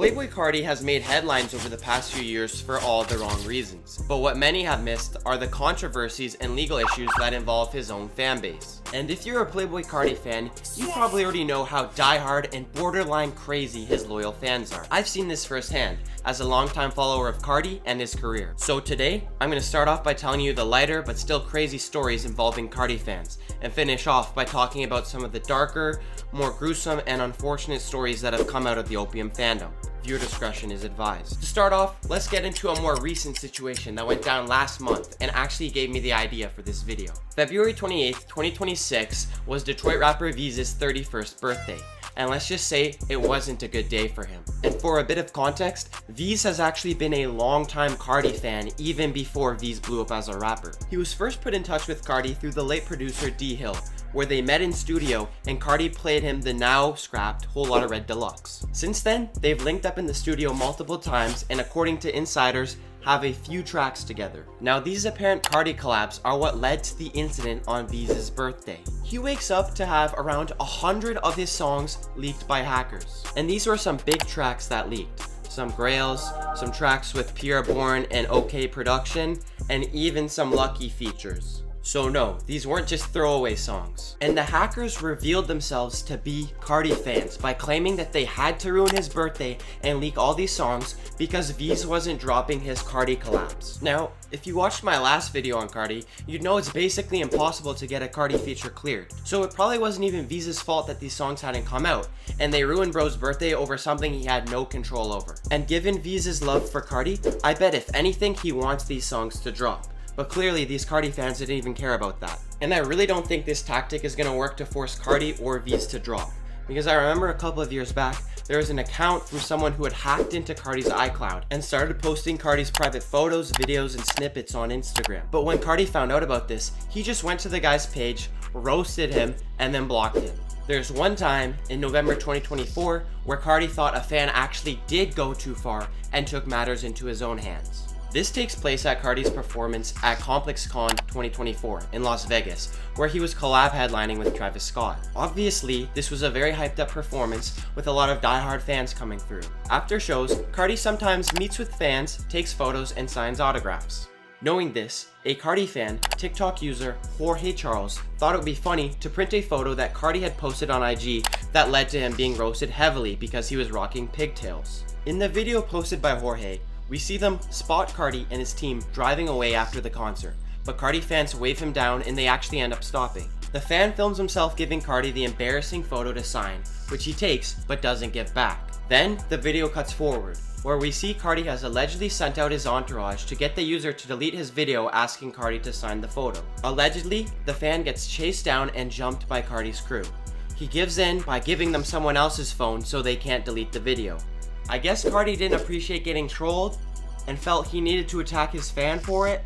Playboi Carti has made headlines over the past few years for all the wrong reasons, but what many have missed are the controversies and legal issues that involve his own fanbase. And if you're a Playboi Carti fan, you probably already know how diehard and borderline crazy his loyal fans are. I've seen this firsthand as a longtime follower of Carti and his career. So today, I'm going to start off by telling you the lighter but still crazy stories involving Carti fans, and finish off by talking about some of the darker, more gruesome and unfortunate stories that have come out of the Opium fandom. Viewer discretion is advised. To start off, let's get into a more recent situation that went down last month and actually gave me the idea for this video. February 28th, 2026 was Detroit rapper Veeze's 31st birthday, and let's just say it wasn't a good day for him. And for a bit of context, Veeze has actually been a long-time Carti fan even before Veeze blew up as a rapper. He was first put in touch with Carti through the late producer D Hill, where they met in studio and Carti played him the now scrapped Whole Lotta Red Deluxe. Since then, they've linked up in the studio multiple times and according to insiders, have a few tracks together. Now these apparent Carti collabs are what led to the incident on Veeze's birthday. He wakes up to have around 100 of his songs leaked by hackers. And these were some big tracks that leaked. Some grails, some tracks with Pi'erre Bourne and OK production, and even some Lucki features. So no, these weren't just throwaway songs. And the hackers revealed themselves to be Carti fans by claiming that they had to ruin his birthday and leak all these songs because Veeze wasn't dropping his Carti collabs. Now, if you watched my last video on Carti, you'd know it's basically impossible to get a Carti feature cleared. So it probably wasn't even Veeze's fault that these songs hadn't come out, and they ruined bro's birthday over something he had no control over. And given Veeze's love for Carti, I bet if anything he wants these songs to drop. But clearly these Carti fans didn't even care about that. And I really don't think this tactic is going to work to force Carti or Veeze to drop. Because I remember a couple of years back, there was an account from someone who had hacked into Carti's iCloud and started posting Carti's private photos, videos, and snippets on Instagram. But when Carti found out about this, he just went to the guy's page, roasted him, and then blocked him. There's one time in November 2024 where Carti thought a fan actually did go too far and took matters into his own hands. This takes place at Carti's performance at ComplexCon 2024 in Las Vegas, where he was collab headlining with Travis Scott. Obviously, this was a very hyped up performance with a lot of diehard fans coming through. After shows, Carti sometimes meets with fans, takes photos, and signs autographs. Knowing this, a Carti fan, TikTok user Jorge Charles, thought it would be funny to print a photo that Carti had posted on IG that led to him being roasted heavily because he was rocking pigtails. In the video posted by Jorge, we see them spot Carti and his team driving away after the concert, but Carti fans wave him down and they actually end up stopping. The fan films himself giving Carti the embarrassing photo to sign, which he takes but doesn't give back. Then the video cuts forward, where we see Carti has allegedly sent out his entourage to get the user to delete his video asking Carti to sign the photo. Allegedly, the fan gets chased down and jumped by Carti's crew. He gives in by giving them someone else's phone so they can't delete the video. I guess Carti didn't appreciate getting trolled and felt he needed to attack his fan for it,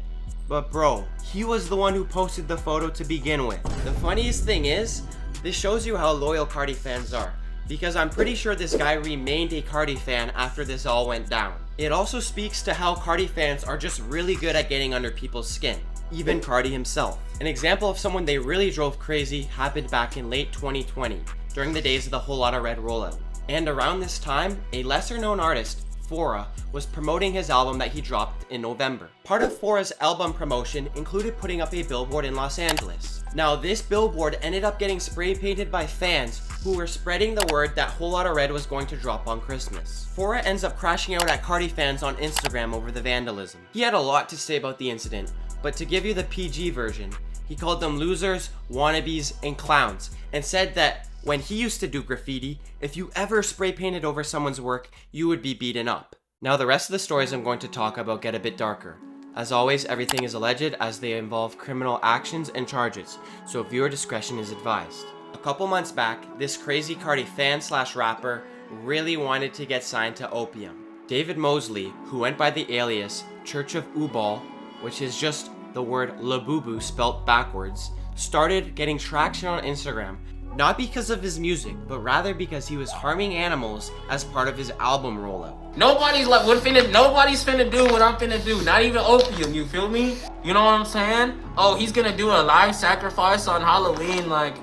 but bro, he was the one who posted the photo to begin with. The funniest thing is, this shows you how loyal Carti fans are, because I'm pretty sure this guy remained a Carti fan after this all went down. It also speaks to how Carti fans are just really good at getting under people's skin, even Carti himself. An example of someone they really drove crazy happened back in late 2020, during the days of the Whole Lotta Red rollout. And around this time, a lesser known artist, Phora, was promoting his album that he dropped in November. Part of Phora's album promotion included putting up a billboard in Los Angeles. Now this billboard ended up getting spray painted by fans who were spreading the word that Whole Lotta Red was going to drop on Christmas. Phora ends up crashing out at Carti fans on Instagram over the vandalism. He had a lot to say about the incident, but to give you the PG version, he called them losers, wannabes, and clowns, and said that when he used to do graffiti, if you ever spray painted over someone's work, you would be beaten up. Now the rest of the stories I'm going to talk about get a bit darker. As always, everything is alleged as they involve criminal actions and charges, so viewer discretion is advised. A couple months back, this crazy Carti fan/rapper really wanted to get signed to Opium. David Mosley, who went by the alias Church of Ubal, which is just the word Labubu spelt backwards, started getting traction on Instagram. Not because of his music, but rather because he was harming animals as part of his album rollout. Nobody's finna do what I'm finna do. Not even Opium, you feel me? You know what I'm saying? Oh, he's gonna do a live sacrifice on Halloween, like,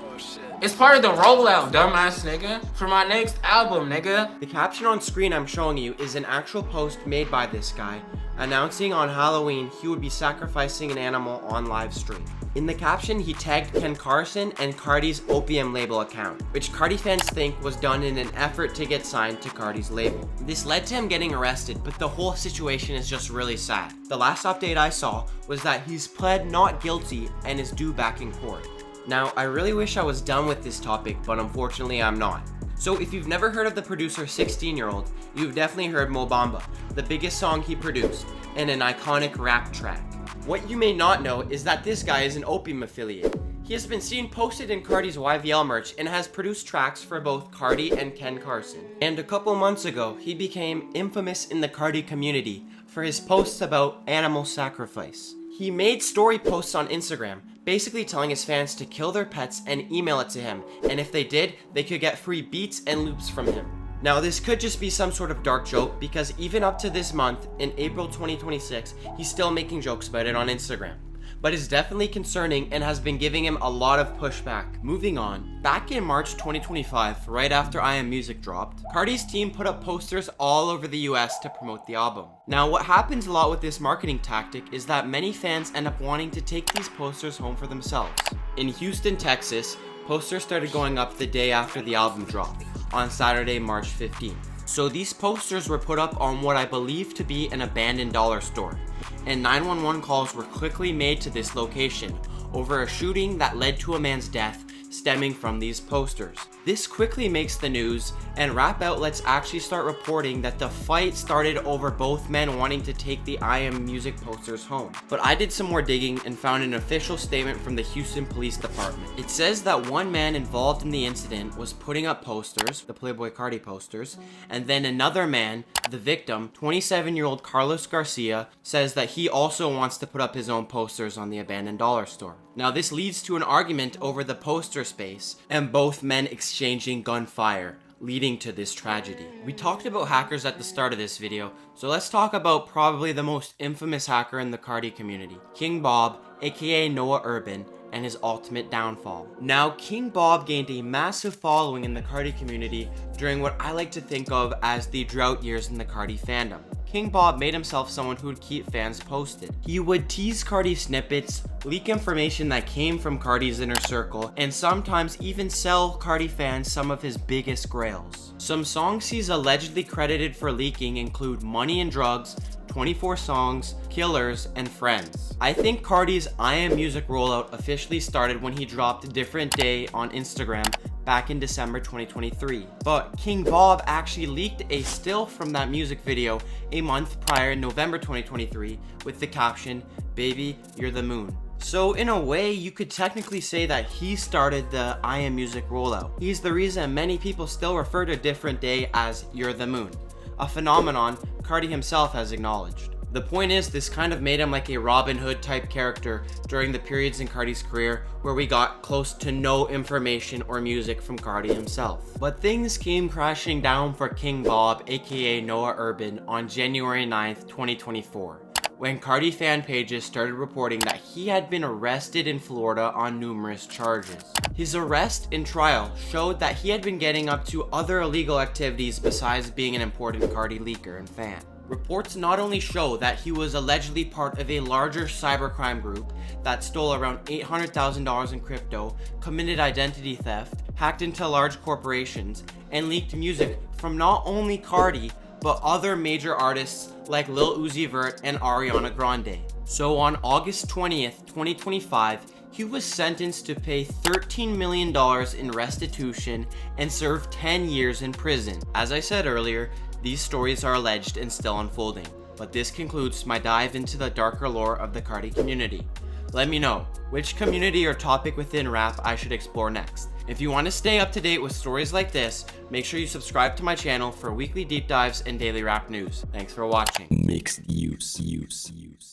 It's part of the rollout, dumbass nigga. For my next album, nigga. The caption on screen I'm showing you is an actual post made by this guy announcing on Halloween he would be sacrificing an animal on live stream. In the caption, he tagged Ken Carson and Carti's Opium label account, which Carti fans think was done in an effort to get signed to Carti's label. This led to him getting arrested, but the whole situation is just really sad. The last update I saw was that he's pled not guilty and is due back in court. Now, I really wish I was done with this topic, but unfortunately I'm not. So if you've never heard of the producer 16-Year-Old, you've definitely heard Mo Bamba, the biggest song he produced, and an iconic rap track. What you may not know is that this guy is an Opium affiliate. He has been seen posted in Carti's YVL merch and has produced tracks for both Carti and Ken Carson. And a couple months ago, he became infamous in the Carti community for his posts about animal sacrifice. He made story posts on Instagram, basically telling his fans to kill their pets and email it to him, and if they did, they could get free beats and loops from him. Now, this could just be some sort of dark joke because even up to this month, in April 2026, he's still making jokes about it on Instagram. But it's definitely concerning and has been giving him a lot of pushback. Moving on, back in March 2025, right after I Am Music dropped, Carti's team put up posters all over the US to promote the album. Now, what happens a lot with this marketing tactic is that many fans end up wanting to take these posters home for themselves. In Houston, Texas, posters started going up the day after the album dropped, on Saturday, March 15th. So these posters were put up on what I believe to be an abandoned dollar store, and 911 calls were quickly made to this location over a shooting that led to a man's death stemming from these posters. This quickly makes the news, and rap outlets actually start reporting that the fight started over both men wanting to take the I Am Music posters home. But I did some more digging and found an official statement from the Houston Police Department. It says that one man involved in the incident was putting up posters, the Playboi Carti posters, and then another man, the victim, 27-year-old Carlos Garcia, says that he also wants to put up his own posters on the abandoned dollar store. Now, this leads to an argument over the poster space, and both men exchanging gunfire, leading to this tragedy. We talked about hackers at the start of this video, so let's talk about probably the most infamous hacker in the Carti community, King Bob, aka Noah Urban, and his ultimate downfall. Now, King Bob gained a massive following in the Carti community during what I like to think of as the drought years in the Carti fandom. King Bob made himself someone who would keep fans posted. He would tease Carti snippets, leak information that came from Carti's inner circle, and sometimes even sell Carti fans some of his biggest grails. Some songs he's allegedly credited for leaking include Money and Drugs, 24 Songs, Killers, and Friends. I think Carti's I Am Music rollout officially started when he dropped Different Day on Instagram back in December 2023. But King Bob actually leaked a still from that music video a month prior in November 2023 with the caption, "Baby, you're the moon." So in a way, you could technically say that he started the I Am Music rollout. He's the reason many people still refer to Different Day as "You're the Moon," a phenomenon Carti himself has acknowledged. The point is, this kind of made him like a Robin Hood type character during the periods in Carti's career where we got close to no information or music from Carti himself. But things came crashing down for King Bob, aka Noah Urban, on January 9th, 2024. When Carti fan pages started reporting that he had been arrested in Florida on numerous charges. His arrest and trial showed that he had been getting up to other illegal activities besides being an important Carti leaker and fan. Reports not only show that he was allegedly part of a larger cybercrime group that stole around $800,000 in crypto, committed identity theft, hacked into large corporations, and leaked music from not only Carti, but other major artists like Lil Uzi Vert and Ariana Grande. So on August 20th, 2025, he was sentenced to pay $13 million in restitution and serve 10 years in prison. As I said earlier, these stories are alleged and still unfolding, but this concludes my dive into the darker lore of the Carti community. Let me know which community or topic within rap I should explore next. If you want to stay up to date with stories like this, make sure you subscribe to my channel for weekly deep dives and daily rap news. Thanks for watching. Mixed use.